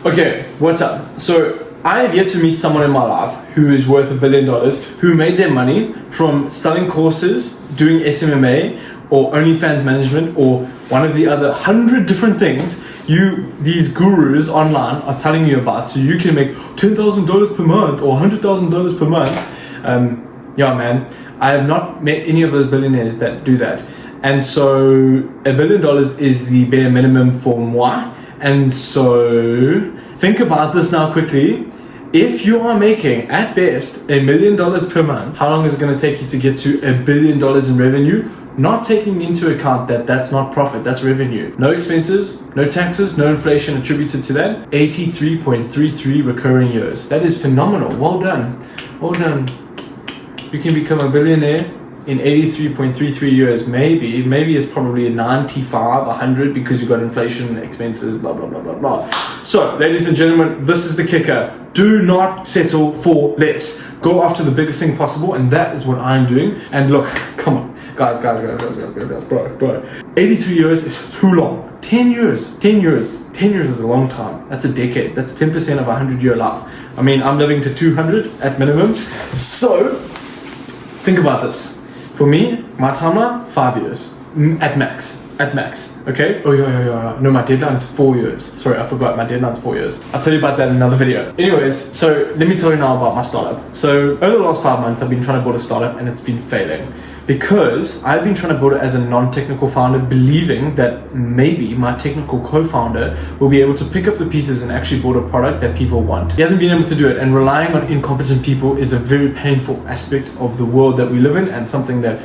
Okay, what's up? So I have yet to meet someone in my life who is worth $1 billion, who made their money from selling courses, doing SMMA or OnlyFans management or one of the other 100 different things these gurus online are telling you about, so you can make $10,000 per month or $100,000 per month. Yeah, man, I have not met any of those billionaires that do that. And so $1 billion is the bare minimum for moi. And so think about this now quickly. If you are making at best $1 million per month, how long is it going to take you to get to $1 billion in revenue? Not taking into account that that's not profit, that's revenue. No expenses, no taxes, no inflation attributed to that. 83.33 recurring years. That is phenomenal. Well done. Well done. You can become a billionaire in 83.33 years. Maybe it's probably 95, 100 because you've got inflation, expenses, blah, blah, blah, blah, blah. So, ladies and gentlemen, this is the kicker. Do not settle for less. Go after the biggest thing possible, and that is what I'm doing. And look, come on. Guys, bro. 83 years is too long. 10 years is a long time. That's a decade. That's 10% of a 100-year life. I mean, I'm living to 200 at minimum. So, think about this. For me, my timeline, 5 years. At max. Okay? Oh, yeah. No, my deadline is 4 years. Sorry, I forgot. My deadline is 4 years. I'll tell you about that in another video. Anyways, so let me tell you now about my startup. So over the last 5 months, I've been trying to build a startup and it's been failing. Because I've been trying to build it as a non-technical founder, believing that maybe my technical co-founder will be able to pick up the pieces and actually build a product that people want. He hasn't been able to do it, and relying on incompetent people is a very painful aspect of the world that we live in, and something that,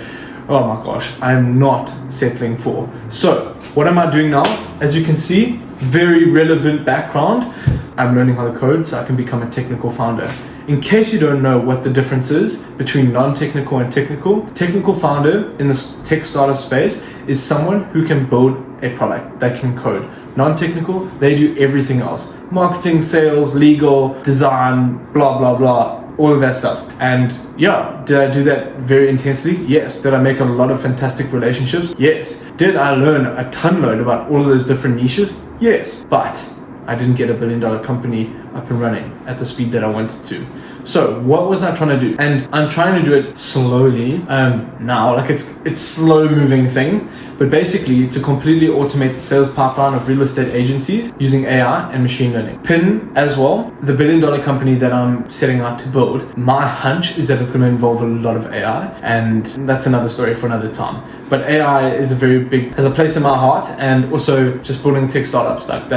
oh my gosh, I am not settling for. So, what am I doing now? As you can see, very relevant background. I'm learning how to code so I can become a technical founder. In case you don't know what the difference is between non-technical and technical founder in the tech startup space is someone who can build a product that can code. Non-technical, they do everything else. Marketing, sales, legal, design, blah, blah, blah, all of that stuff. And yeah, did I do that very intensely? Yes. Did I make a lot of fantastic relationships? Yes. Did I learn a ton load about all of those different niches? Yes. But I didn't get $1 billion company up and running at the speed that I wanted to. So what was I trying to do? And I'm trying to do it slowly now, like it's slow moving thing, but basically to completely automate the sales pipeline of real estate agencies using AI and machine learning. Pin as well, the $1 billion company that I'm setting out to build, my hunch is that it's going to involve a lot of AI, and that's another story for another time. But AI is has a place in my heart, and also just building tech startups, like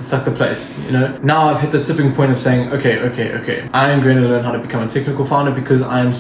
it's like the place, you know. Now I've hit the tipping point of saying, okay, I am going to learn how to become a technical founder because I'm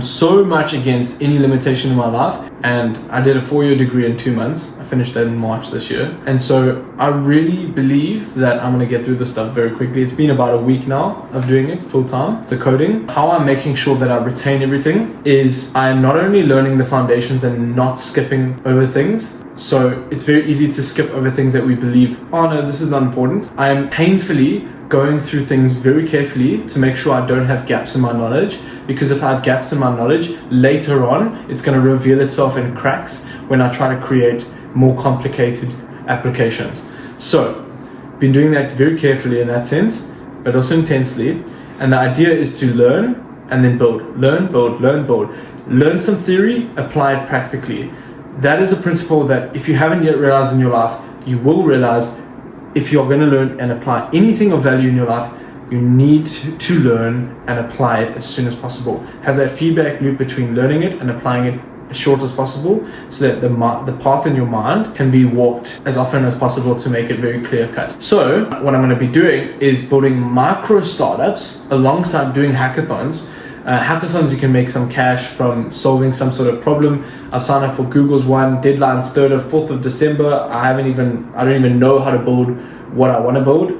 so much against any limitation in my life. And I did a 4-year degree in 2 months. I finished that in March this year. And so I really believe that I'm going to get through this stuff very quickly. It's been about a week now of doing it full time, the coding. How I'm making sure that I retain everything is I'm not only learning the foundations and not skipping over things. So it's very easy to skip over things that we believe, oh no, this is not important. I am painfully going through things very carefully to make sure I don't have gaps in my knowledge, because if I have gaps in my knowledge, later on, it's going to reveal itself in cracks when I try to create more complicated applications. So, been doing that very carefully in that sense, but also intensely. And the idea is to learn and then build. Learn, build, learn, build. Learn some theory, apply it practically. That is a principle that if you haven't yet realized in your life, you will realize if you're going to learn and apply anything of value in your life. You need to learn and apply it as soon as possible. Have that feedback loop between learning it and applying it as short as possible, so that the path in your mind can be walked as often as possible to make it very clear cut. So what I'm going to be doing is building micro startups alongside doing hackathons. Hackathons, you can make some cash from solving some sort of problem. I've signed up for Google's one, deadline's 3rd or 4th of December. I don't even know how to build what I want to build,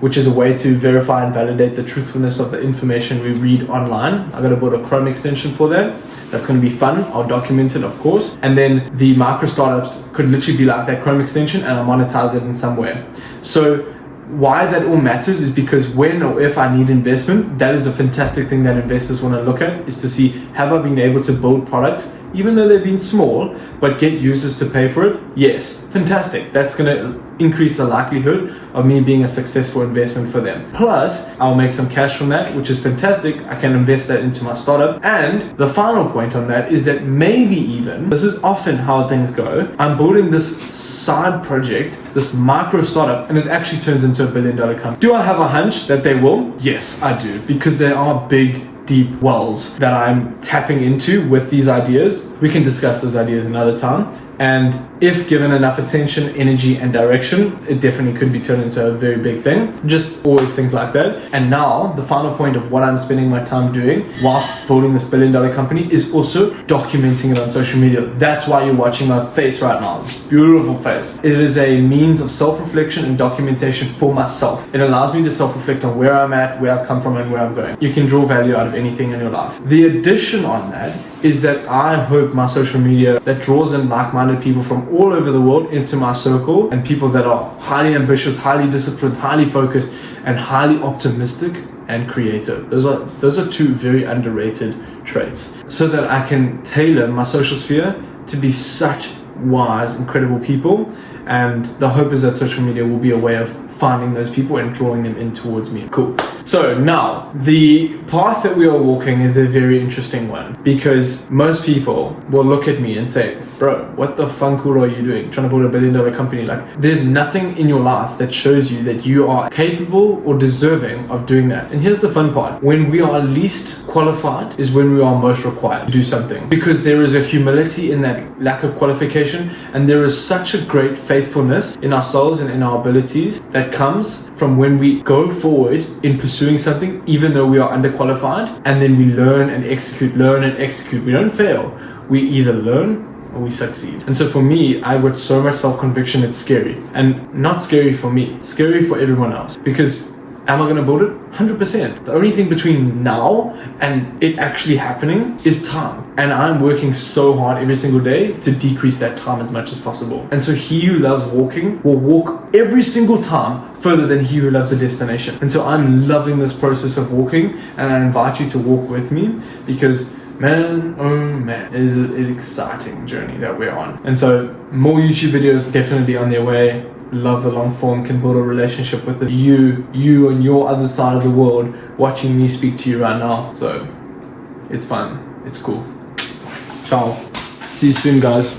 which is a way to verify and validate the truthfulness of the information we read online. I got to build a Chrome extension for that. That's going to be fun. I'll document it, of course. And then the micro startups could literally be like that Chrome extension, and I'll monetize it in some way. So why that all matters is because when or if I need investment, that is a fantastic thing that investors want to look at, is to see, have I been able to build products even though they've been small, but get users to pay for it, yes, fantastic. That's going to increase the likelihood of me being a successful investment for them. Plus, I'll make some cash from that, which is fantastic. I can invest that into my startup. And the final point on that is that maybe even, this is often how things go, I'm building this side project, this micro startup, and it actually turns into a $1 billion company. Do I have a hunch that they will? Yes, I do, because there are big, deep wells that I'm tapping into with these ideas. We can discuss those ideas another time. And if given enough attention, energy, and direction, it definitely could be turned into a very big thing. Just always think like that. And now, the final point of what I'm spending my time doing whilst building this $1 billion company is also documenting it on social media. That's why you're watching my face right now, this beautiful face. It is a means of self-reflection and documentation for myself. It allows me to self-reflect on where I'm at, where I've come from, and where I'm going. You can draw value out of anything in your life. The addition on that is that I hope my social media that draws in like-minded people from all over the world into my circle, and people that are highly ambitious, highly disciplined, highly focused, and highly optimistic and creative. Those are two very underrated traits, so that I can tailor my social sphere to be such wise, incredible people. And the hope is that social media will be a way of finding those people and drawing them in towards me. Cool. So now, the path that we are walking is a very interesting one, because most people will look at me and say, bro, what the funkul are you doing? Trying to build a $1 billion company? Like, there's nothing in your life that shows you that you are capable or deserving of doing that. And here's the fun part. When we are least qualified is when we are most required to do something, because there is a humility in that lack of qualification, and there is such a great faithfulness in ourselves and in our abilities that comes from when we go forward in pursuing something, even though we are underqualified, and then we learn and execute. We don't fail. We either learn or we succeed. And so for me, I got so much self-conviction, it's scary. And not scary for me, scary for everyone else. Because am I going to build it? 100%. The only thing between now and it actually happening is time. And I'm working so hard every single day to decrease that time as much as possible. And so he who loves walking will walk every single time further than he who loves a destination. And so I'm loving this process of walking, and I invite you to walk with me, because man, oh man, it is an exciting journey that we're on. And so more YouTube videos definitely on their way. Love the long form, can build a relationship with it. You on your other side of the world watching me speak to you right now. So it's fun, it's cool. Ciao. See you soon, guys.